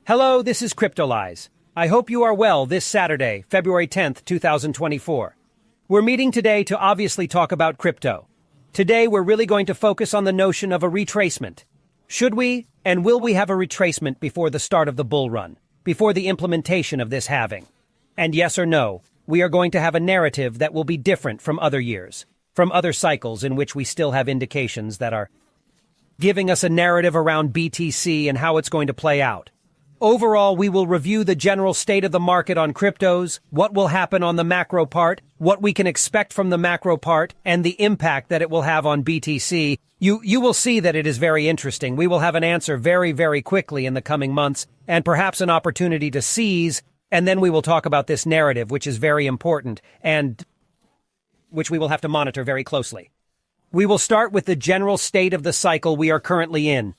Hello, this is Cryptolyze. I hope you are well this Saturday, February 10th, 2024. We're meeting today to obviously talk about crypto. Today we're really going to focus on the notion of a retracement. Should we and will we have a retracement before the start of the bull run, before the implementation of this halving? And yes or no, we are going to have a narrative that will be different from other years, from other cycles in which we still have indications that are giving us a narrative around BTC and how it's going to play out. Overall, we will review the general state of the market on cryptos, what will happen on the macro part, what we can expect from the macro part, and the impact that it will have on BTC. You will see that it is very interesting. We will have an answer very, very quickly in the coming months, and perhaps an opportunity to seize, and then we will talk about this narrative, which is very important, and which we will have to monitor very closely. We will start with the general state of the cycle we are currently in.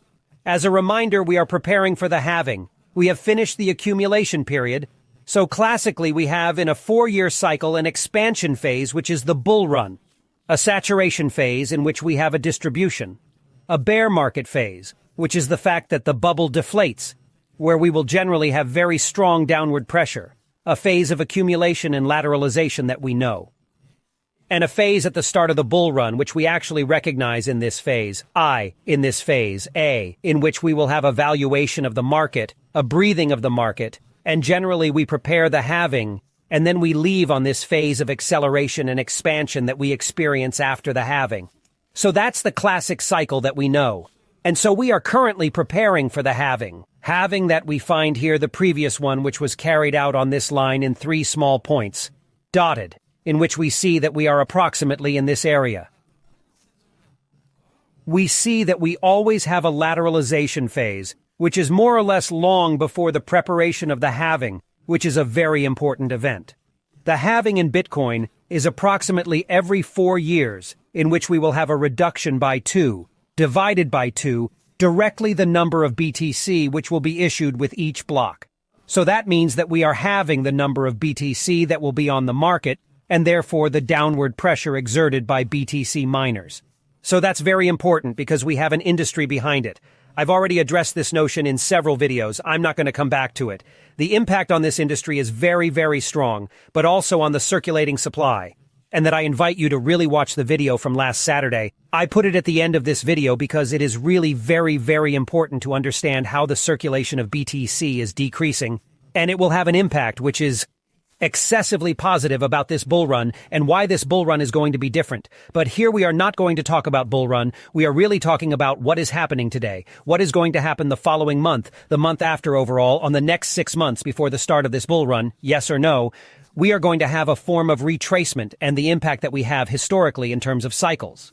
As a reminder, we are preparing for the halving. We have finished the accumulation period, so classically we have in a 4-year cycle an expansion phase, which is the bull run, a saturation phase in which we have a distribution, a bear market phase, which is the fact that the bubble deflates, where we will generally have very strong downward pressure, a phase of accumulation and lateralization that we know, and a phase at the start of the bull run, which we actually recognize in this phase, in which we will have a valuation of the market, a breathing of the market, and generally we prepare the halving, and then we leave on this phase of acceleration and expansion that we experience after the halving. So that's the classic cycle that we know. And so we are currently preparing for the halving. Halving that we find here, the previous one, which was carried out on this line in 3 small points, dotted, in which we see that we are approximately in this area. We see that we always have a lateralization phase, which is more or less long before the preparation of the halving, which is a very important event. The halving in Bitcoin is approximately every 4 years, in which we will have a reduction by 2, divided by 2, directly the number of BTC which will be issued with each block. So that means that we are halving the number of BTC that will be on the market, and therefore the downward pressure exerted by BTC miners. So that's very important because we have an industry behind it. I've already addressed this notion in several videos. I'm not going to come back to it. The impact on this industry is very, very strong, but also on the circulating supply. And that I invite you to really watch the video from last Saturday. I put it at the end of this video because it is really very, very important to understand how the circulation of BTC is decreasing, and it will have an impact which is excessively positive about this bull run and why this bull run is going to be different. But here we are not going to talk about bull run. We are really talking about what is happening today, what is going to happen the following month, the month after overall, on the next 6 months before the start of this bull run, yes or no. We are going to have a form of retracement and the impact that we have historically in terms of cycles.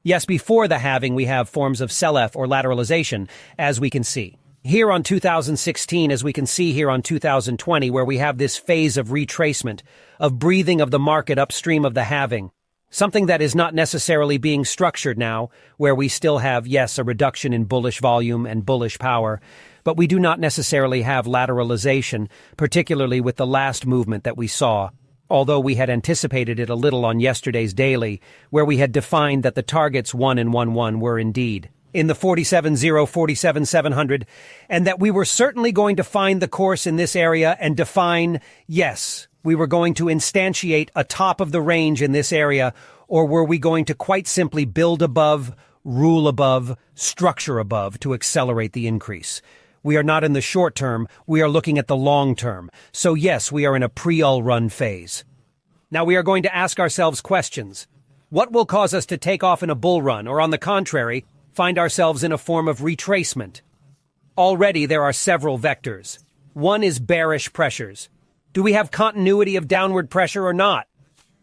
Yes, before the halving we have forms of sell-off or lateralization, as we can see here on 2016, as we can see here on 2020, where we have this phase of retracement, of breathing of the market upstream of the halving. Something that is not necessarily being structured now, where we still have, yes, a reduction in bullish volume and bullish power, but we do not necessarily have lateralization, particularly with the last movement that we saw, although we had anticipated it a little on yesterday's daily, where we had defined that the targets 1 and 1-1 were indeed in the 47.0, 47.700, and that we were certainly going to find the course in this area and define, yes, we were going to instantiate a top of the range in this area, or were we going to quite simply build above, rule above, structure above to accelerate the increase? We are not in the short term, we are looking at the long term. So yes, we are in a pre-bull-run phase. Now we are going to ask ourselves questions. What will cause us to take off in a bull run, or on the contrary, find ourselves in a form of retracement? Already there are several vectors. One is bearish pressures. Do we have continuity of downward pressure or not?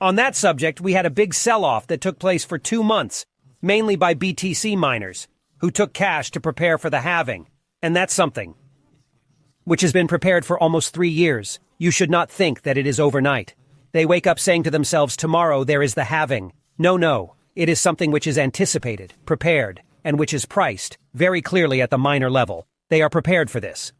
On that subject, we had a big sell-off that took place for 2 months, mainly by BTC miners, who took cash to prepare for the halving. And that's something which has been prepared for almost 3 years. You should not think that it is overnight. They wake up saying to themselves, tomorrow there is the halving. No. It is something which is anticipated, prepared, and which is priced very clearly at the miner level. They are prepared for this.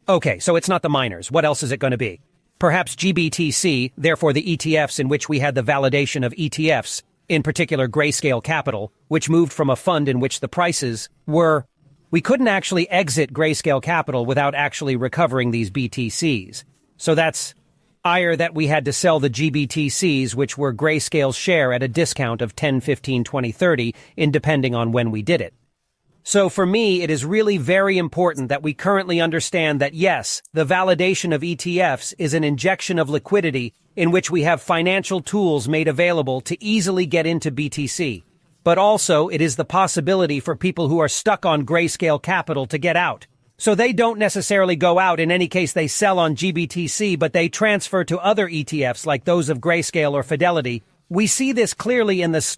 Okay, so it's not the miners. What else is it going to be? Perhaps GBTC, therefore the ETFs in which we had the validation of ETFs, in particular Grayscale Capital, which moved from a fund in which the prices were we couldn't actually exit Grayscale Capital without actually recovering these BTCs. So that's that we had to sell the GBTCs, which were Grayscale's share at a discount of 10, 15, 20, 30, depending on when we did it. So for me, it is really very important that we currently understand that yes, the validation of ETFs is an injection of liquidity in which we have financial tools made available to easily get into BTC. But also, it is the possibility for people who are stuck on Grayscale Capital to get out. So they don't necessarily go out. In any case, they sell on GBTC, but they transfer to other ETFs like those of Grayscale or Fidelity. We see this clearly in the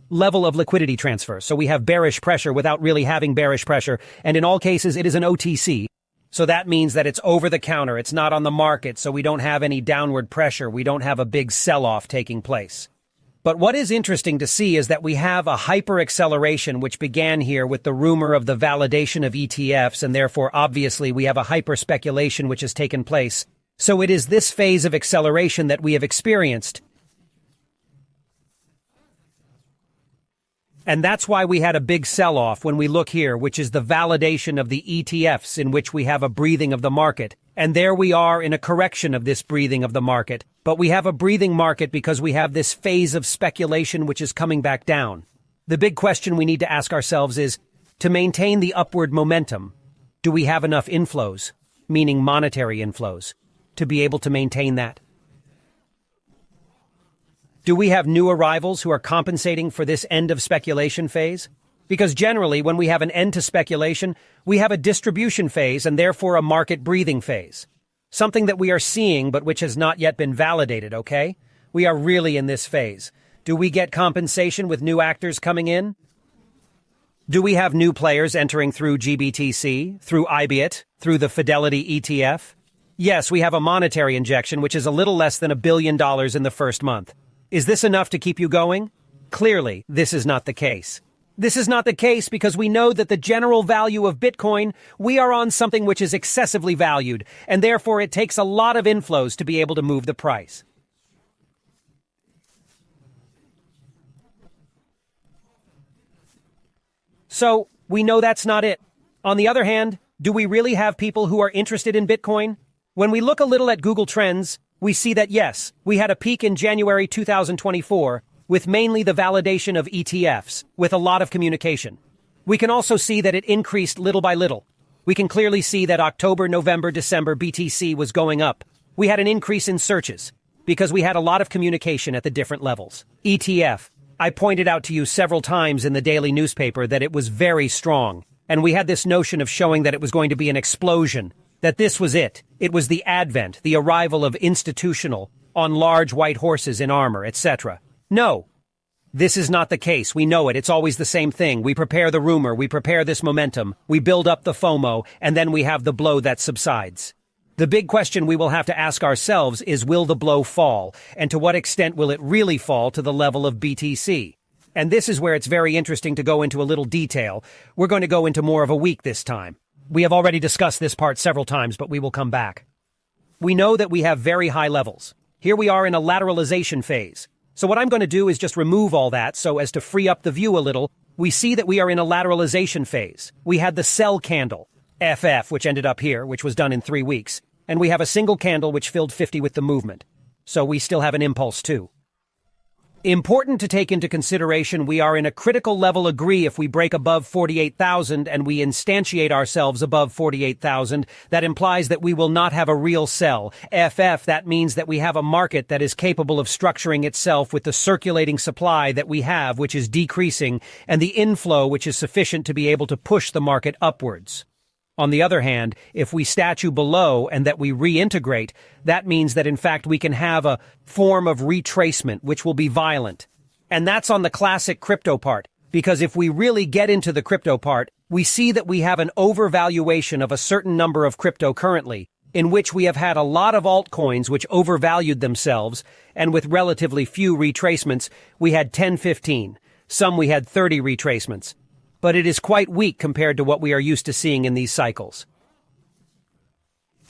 level of liquidity transfer. So we have bearish pressure without really having bearish pressure. And in all cases, it is an OTC. So that means that it's over the counter. It's not on the market. So we don't have any downward pressure. We don't have a big sell-off taking place. But what is interesting to see is that we have a hyper-acceleration which began here with the rumor of the validation of ETFs, and therefore, obviously, we have a hyper-speculation which has taken place. So it is this phase of acceleration that we have experienced. And that's why we had a big sell-off when we look here, which is the validation of the ETFs in which we have a breathing of the market. And there we are in a correction of this breathing of the market. But we have a breathing market because we have this phase of speculation which is coming back down. The big question we need to ask ourselves is, to maintain the upward momentum, do we have enough inflows, meaning monetary inflows, to be able to maintain that? Do we have new arrivals who are compensating for this end of speculation phase? Because generally, when we have an end to speculation, we have a distribution phase and therefore a market breathing phase. Something that we are seeing but which has not yet been validated, okay? We are really in this phase. Do we get compensation with new actors coming in? Do we have new players entering through GBTC, through IBIT, through the Fidelity ETF? Yes, we have a monetary injection which is a little less than $1 billion in the first month. Is this enough to keep you going? Clearly, this is not the case. This is not the case because we know that the general value of Bitcoin, we are on something which is excessively valued, and therefore it takes a lot of inflows to be able to move the price. So, we know that's not it. On the other hand, do we really have people who are interested in Bitcoin? When we look a little at Google Trends, we see that yes, we had a peak in January 2024, with mainly the validation of ETFs, with a lot of communication. We can also see that it increased little by little. We can clearly see that October, November, December BTC was going up. We had an increase in searches, because we had a lot of communication at the different levels. ETF, I pointed out to you several times in the daily newspaper that it was very strong, and we had this notion of showing that it was going to be an explosion, that this was it. It was the advent, the arrival of institutional, on large white horses in armor, etc. No, this is not the case. We know it. It's always the same thing. We prepare the rumor, we prepare this momentum, we build up the FOMO, and then we have the blow that subsides. The big question we will have to ask ourselves is, will the blow fall? And to what extent will it really fall to the level of BTC? And this is where it's very interesting to go into a little detail. We're going to go into more of a week this time. We have already discussed this part several times, but we will come back. We know that we have very high levels. Here we are in a lateralization phase. So what I'm going to do is just remove all that so as to free up the view a little. We see that we are in a lateralization phase. We had the sell candle, FF, which ended up here, which was done in 3 weeks. And we have a single candle which filled 50 with the movement. So we still have an impulse too. Important to take into consideration, we are in a critical level agree if we break above 48,000 and we instantiate ourselves above 48,000. That implies that we will not have a real sell. FF, that means that we have a market that is capable of structuring itself with the circulating supply that we have, which is decreasing, and the inflow which is sufficient to be able to push the market upwards. On the other hand, if we statue below and that we reintegrate, that means that in fact we can have a form of retracement which will be violent. And that's on the classic crypto part, because if we really get into the crypto part, we see that we have an overvaluation of a certain number of crypto currently, in which we have had a lot of altcoins which overvalued themselves, and with relatively few retracements, we had 10, 15. Some we had 30 retracements. But it is quite weak compared to what we are used to seeing in these cycles.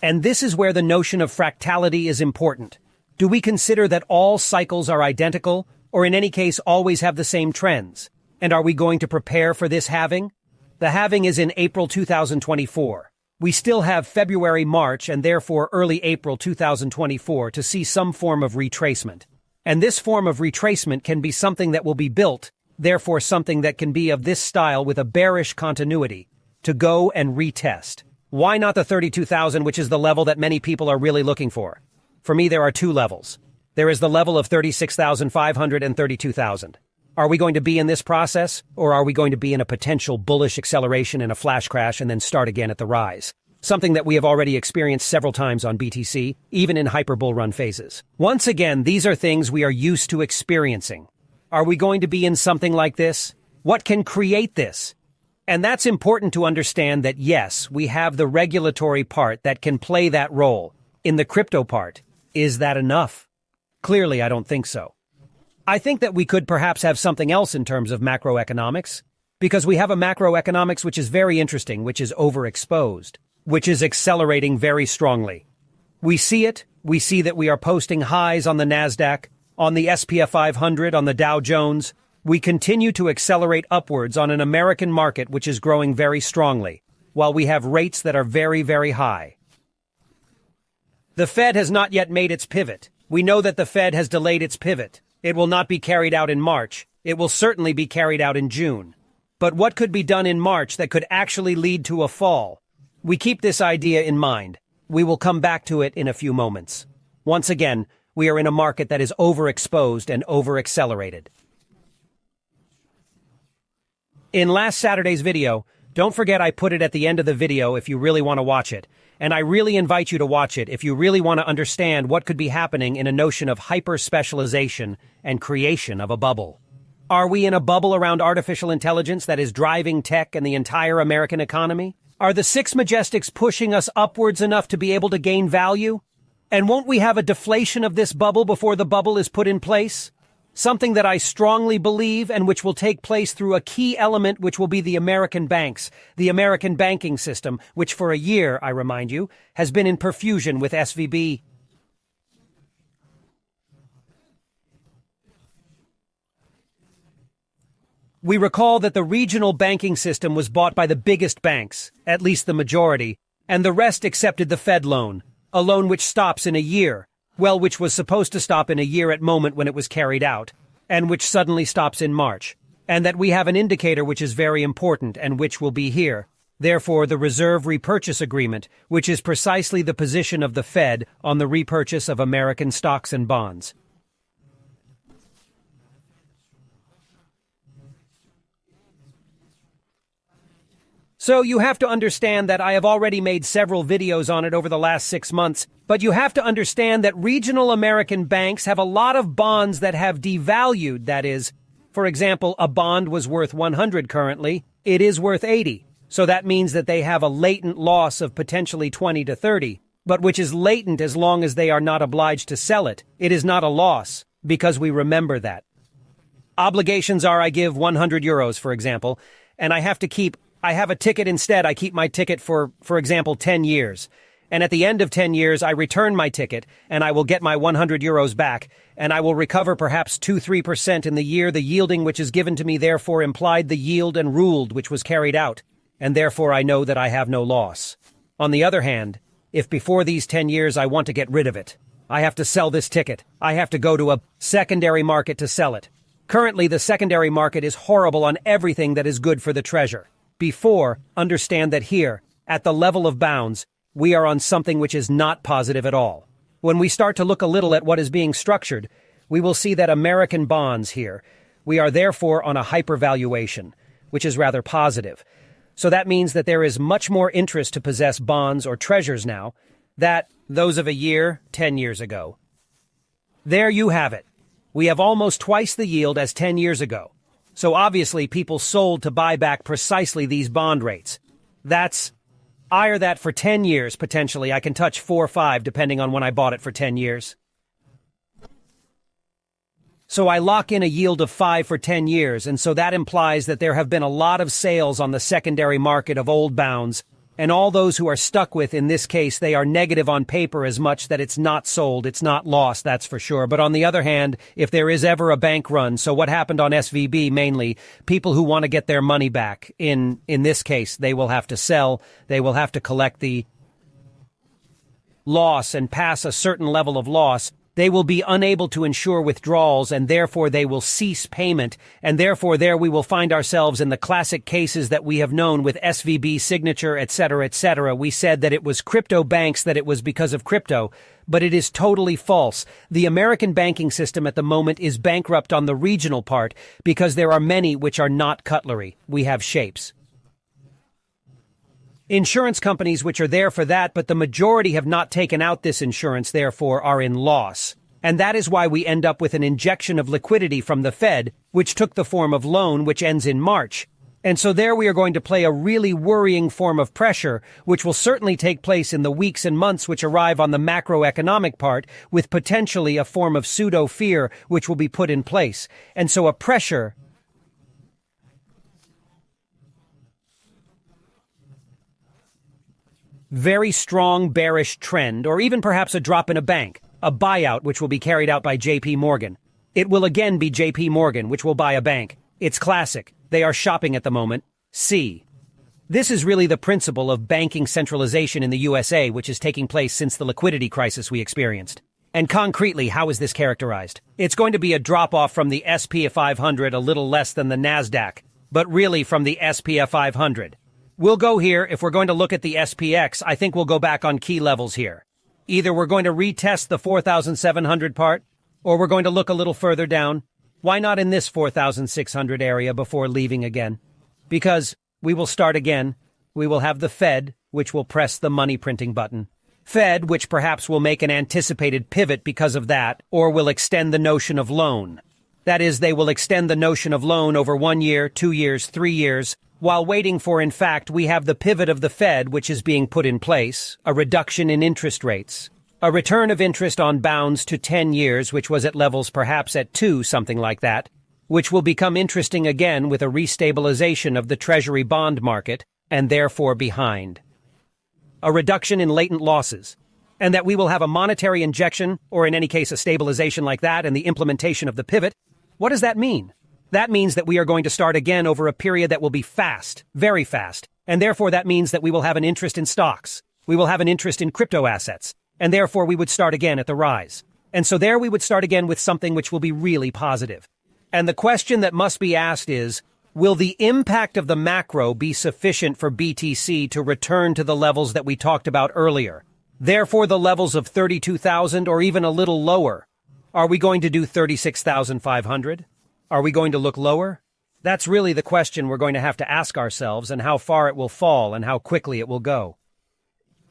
And this is where the notion of fractality is important. Do we consider that all cycles are identical, or in any case always have the same trends? And are we going to prepare for this halving? The halving is in April 2024. We still have February, March, and therefore early April 2024 to see some form of retracement. And this form of retracement can be something that will be built, therefore something that can be of this style with a bearish continuity, to go and retest. Why not the 32,000, which is the level that many people are really looking for? For me, there are two levels. There is the level of 36,500 and 32,000. Are we going to be in this process, or are we going to be in a potential bullish acceleration and a flash crash and then start again at the rise? Something that we have already experienced several times on BTC, even in hyper bull run phases. Once again, these are things we are used to experiencing. Are we going to be in something like this? What can create this? And that's important to understand that yes, we have the regulatory part that can play that role. In the crypto part, is that enough? Clearly, I don't think so. I think that we could perhaps have something else in terms of macroeconomics, because we have a macroeconomics which is very interesting, which is overexposed, which is accelerating very strongly. We see it. We see that we are posting highs on the Nasdaq, on the S&P 500, on the Dow Jones. We continue to accelerate upwards on an American market which is growing very strongly, while we have rates that are very, very high. The Fed has not yet made its pivot. We know that the Fed has delayed its pivot. It will not be carried out in March. It will certainly be carried out in June. But what could be done in March that could actually lead to a fall? We keep this idea in mind. We will come back to it in a few moments. Once again, we are in a market that is overexposed and overaccelerated. In last Saturday's video, don't forget I put it at the end of the video if you really want to watch it. And I really invite you to watch it if you really want to understand what could be happening in a notion of hyper-specialization and creation of a bubble. Are we in a bubble around artificial intelligence that is driving tech and the entire American economy? Are the six majestics pushing us upwards enough to be able to gain value? And won't we have a deflation of this bubble before the bubble is put in place? Something that I strongly believe and which will take place through a key element which will be the American banks, the American banking system, which for a year, I remind you, has been in perfusion with SVB. We recall that the regional banking system was bought by the biggest banks, at least the majority, and the rest accepted the Fed loan, a loan which stops in a year. Well, which was supposed to stop in a year at moment when it was carried out, and which suddenly stops in March, and that we have an indicator which is very important and which will be here. Therefore, the reserve repurchase agreement, which is precisely the position of the Fed on the repurchase of American stocks and bonds. So you have to understand that I have already made several videos on it over the last 6 months, but you have to understand that regional American banks have a lot of bonds that have devalued. That is, for example, a bond was worth 100 currently, it is worth 80. So that means that they have a latent loss of potentially 20 to 30, but which is latent as long as they are not obliged to sell it. It is not a loss, because we remember that. Obligations are I give 100 euros, for example, and I have a ticket instead. I keep my ticket for example, 10 years. And at the end of 10 years, I return my ticket and I will get my 100 euros back and I will recover perhaps 2-3% in the year. The yielding which is given to me therefore implied the yield and ruled which was carried out. And therefore I know that I have no loss. On the other hand, if before these 10 years I want to get rid of it, I have to sell this ticket. I have to go to a secondary market to sell it. Currently, the secondary market is horrible on everything that is good for the treasure. Before, understand that here, at the level of bounds, we are on something which is not positive at all. When we start to look a little at what is being structured, we will see that American bonds here, we are therefore on a hypervaluation, which is rather positive. So that means that there is much more interest to possess bonds or treasures now than those of a year, 10 years ago. There you have it. We have almost twice the yield as 10 years ago. So obviously people sold to buy back precisely these bond rates. That's higher that for 10 years, potentially. I can touch 4 or 5 depending on when I bought it for 10 years. So I lock in a yield of 5 for 10 years, and so that implies that there have been a lot of sales on the secondary market of old bounds And all those who are stuck with, in this case, they are negative on paper as much that it's not sold, it's not lost, that's for sure. But on the other hand, if there is ever a bank run, so what happened on SVB mainly, people who want to get their money back, in this case, they will have to sell, they will have to collect the loss and pass a certain level of loss. They will be unable to ensure withdrawals, and therefore they will cease payment, and therefore there we will find ourselves in the classic cases that we have known with SVB, Signature, etc., etc. We said that it was crypto banks, that it was because of crypto, but it is totally false. The American banking system at the moment is bankrupt on the regional part because there are many which are not cutlery. We have shapes. Insurance companies which are there for that, but the majority have not taken out this insurance, therefore are in loss. And that is why we end up with an injection of liquidity from the Fed, which took the form of loan, which ends in March. And so there we are going to play a really worrying form of pressure, which will certainly take place in the weeks and months which arrive on the macroeconomic part, with potentially a form of pseudo-fear which will be put in place. And so a pressure very strong bearish trend, or even perhaps a drop in a bank, a buyout which will be carried out by JP Morgan. It will again be JP Morgan which will buy a bank. It's classic. They are shopping at the moment. C. This is really the principle of banking centralization in the USA, which is taking place since the liquidity crisis we experienced. And concretely, how is this characterized? It's going to be a drop-off from the SP 500, a little less than the NASDAQ, but really from the SP 500. We'll go here. If we're going to look at the SPX, I think we'll go back on key levels here. Either we're going to retest the 4,700 part, or we're going to look a little further down. Why not in this 4,600 area before leaving again? Because we will start again. We will have the Fed, which will press the money printing button. Fed, which perhaps will make an anticipated pivot because of that, or will extend the notion of loan. That is, they will extend the notion of loan over 1 year, 2 years, 3 years, while waiting for, in fact, we have the pivot of the Fed, which is being put in place, a reduction in interest rates, a return of interest on bounds to 10 years, which was at levels perhaps at 2, something like that, which will become interesting again with a restabilization of the Treasury bond market, and therefore behind. A reduction in latent losses, and that we will have a monetary injection, or in any case a stabilization like that, and the implementation of the pivot. What does that mean? That means that we are going to start again over a period that will be fast, very fast, and therefore that means that we will have an interest in stocks. We will have an interest in crypto assets, and therefore we would start again at the rise. And so there we would start again with something which will be really positive. And the question that must be asked is, will the impact of the macro be sufficient for BTC to return to the levels that we talked about earlier? Therefore the levels of 32,000 or even a little lower. Are we going to do 36,500? Are we going to look lower? That's really the question we're going to have to ask ourselves, and how far it will fall and how quickly it will go.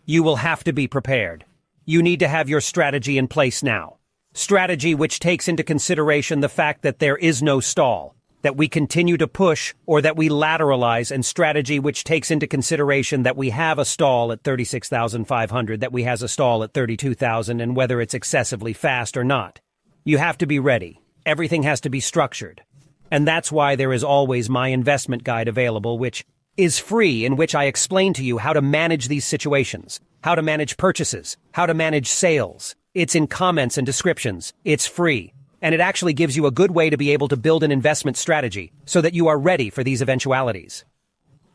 You will have to be prepared. You need to have your strategy in place now. Strategy which takes into consideration the fact that there is no stall, that we continue to push or that we lateralize, and strategy which takes into consideration that we have a stall at 36,500, that we has a stall at 32,000, and whether it's excessively fast or not. You have to be ready. Everything has to be structured. And that's why there is always my investment guide available, which is free, in which I explain to you how to manage these situations, how to manage purchases, how to manage sales. It's in comments and descriptions. It's free. And it actually gives you a good way to be able to build an investment strategy so that you are ready for these eventualities.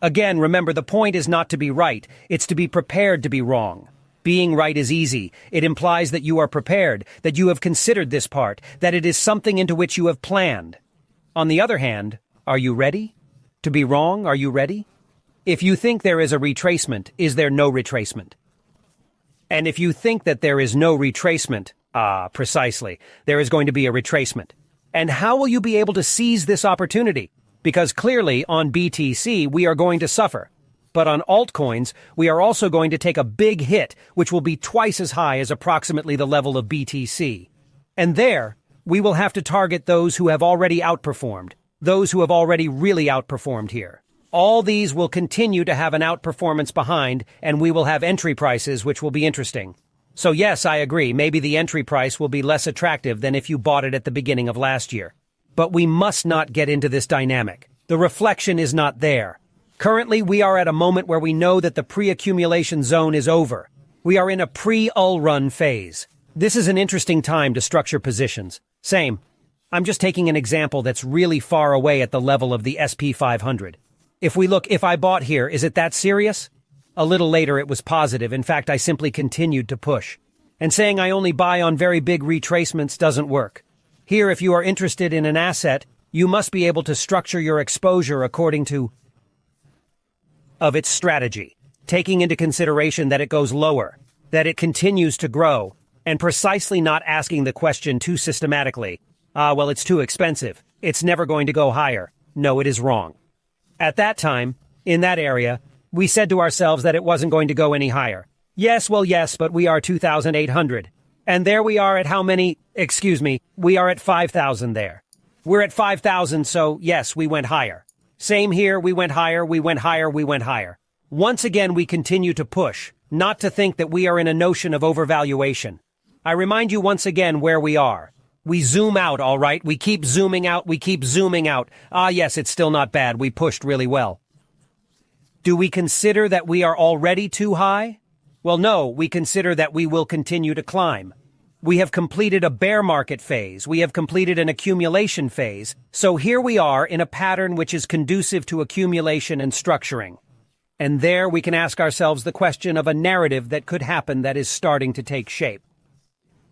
Again, remember, the point is not to be right. It's to be prepared to be wrong. Being right is easy. It implies that you are prepared, that you have considered this part, that it is something into which you have planned. On the other hand, are you ready? To be wrong, are you ready? If you think there is a retracement, is there no retracement? And if you think that there is no retracement, precisely, there is going to be a retracement. And how will you be able to seize this opportunity? Because clearly, on BTC, we are going to suffer. But on altcoins, we are also going to take a big hit, which will be twice as high as approximately the level of BTC. And there, we will have to target those who have already outperformed, those who have already really outperformed here. All these will continue to have an outperformance behind, and we will have entry prices which will be interesting. So yes, I agree, maybe the entry price will be less attractive than if you bought it at the beginning of last year. But we must not get into this dynamic. The reflection is not there. Currently, we are at a moment where we know that the pre-accumulation zone is over. We are in a pre-ULLRUN phase. This is an interesting time to structure positions. Same. I'm just taking an example that's really far away at the level of the SP 500. If I bought here, is it that serious? A little later it was positive. In fact, I simply continued to push. And saying I only buy on very big retracements doesn't work. Here, if you are interested in an asset, you must be able to structure your exposure according to its strategy, taking into consideration that it goes lower, that it continues to grow, and precisely not asking the question too systematically. Well, it's too expensive. It's never going to go higher. No, it is wrong. At that time, in that area, we said to ourselves that it wasn't going to go any higher. Yes, but we are 2,800. And there we are at how many? We are at 5,000 there. We're at 5,000, so yes, we went higher. Same here, we went higher. Once again, we continue to push, not to think that we are in a notion of overvaluation. I remind you once again where we are. We zoom out, all right? We keep zooming out. Yes, it's still not bad. We pushed really well. Do we consider that we are already too high? Well, no, we consider that we will continue to climb. We have completed a bear market phase. We have completed an accumulation phase. So here we are in a pattern which is conducive to accumulation and structuring. And there we can ask ourselves the question of a narrative that could happen that is starting to take shape.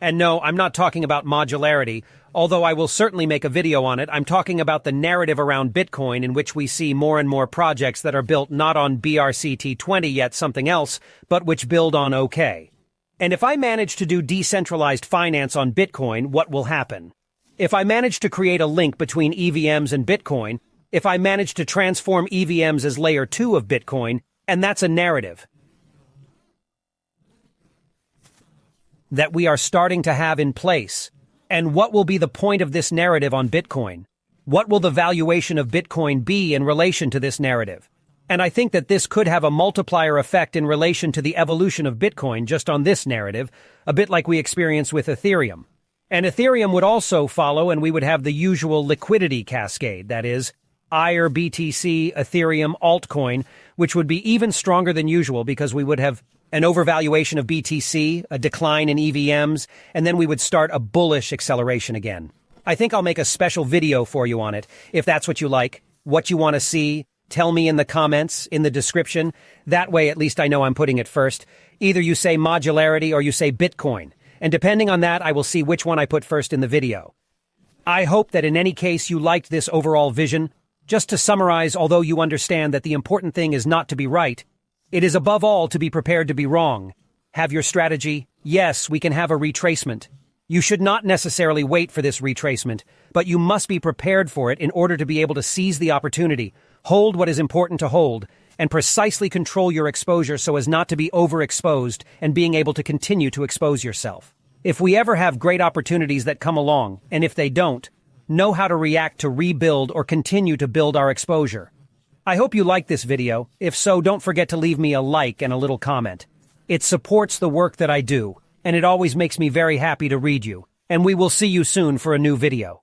And no, I'm not talking about modularity, although I will certainly make a video on it. I'm talking about the narrative around Bitcoin in which we see more and more projects that are built not on BRCT20 yet something else, but which build on OK. And if I manage to do decentralized finance on Bitcoin, what will happen? If I manage to create a link between EVMs and Bitcoin, if I manage to transform EVMs as layer 2 of Bitcoin, and that's a narrative that we are starting to have in place. And what will be the point of this narrative on Bitcoin? What will the valuation of Bitcoin be in relation to this narrative? And I think that this could have a multiplier effect in relation to the evolution of Bitcoin just on this narrative, a bit like we experienced with Ethereum. And Ethereum would also follow, and we would have the usual liquidity cascade, that is, IRE, BTC, Ethereum, altcoin, which would be even stronger than usual because we would have an overvaluation of BTC, a decline in EVMs, and then we would start a bullish acceleration again. I think I'll make a special video for you on it, if that's what you like, what you want to see. Tell me in the comments, in the description. That way at least I know I'm putting it first. Either you say modularity or you say Bitcoin. And depending on that, I will see which one I put first in the video. I hope that in any case you liked this overall vision. Just to summarize, although you understand that the important thing is not to be right, it is above all to be prepared to be wrong. Have your strategy. Yes, we can have a retracement. You should not necessarily wait for this retracement, but you must be prepared for it in order to be able to seize the opportunity, hold what is important to hold, and precisely control your exposure so as not to be overexposed and being able to continue to expose yourself. If we ever have great opportunities that come along, and if they don't, know how to react to rebuild or continue to build our exposure. I hope you liked this video. If so, don't forget to leave me a like and a little comment. It supports the work that I do, and it always makes me very happy to read you. And we will see you soon for a new video.